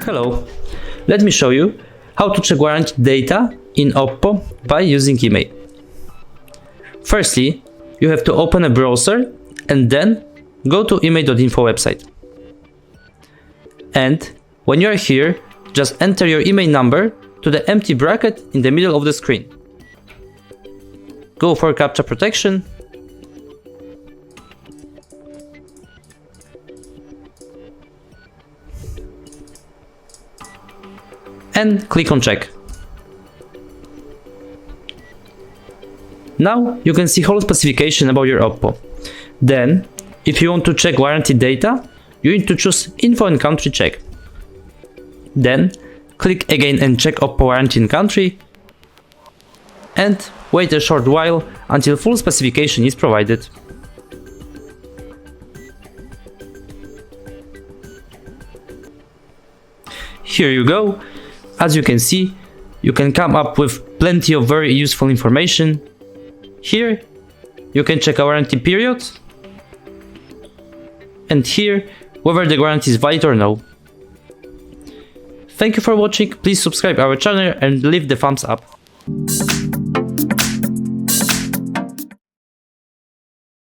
Hello, let me show you how to check warranty data in OPPO by using IMEI. Firstly, you have to open a browser and then go to IMEI.info website. And when you are here, just enter your IMEI number to the empty bracket in the middle of the screen. Go for CAPTCHA protection and click on check. Now you can see whole specification about your OPPO. Then, if you want to check warranty data, you need to choose Info and Country Check. Then, click again and check OPPO Warranty in Country, and wait a short while until full specification is provided. Here you go. As you can see, you can come up with plenty of very useful information. Here, you can check a warranty period, and here, whether the warranty is valid or no. Thank you for watching, please subscribe our channel and leave the thumbs up.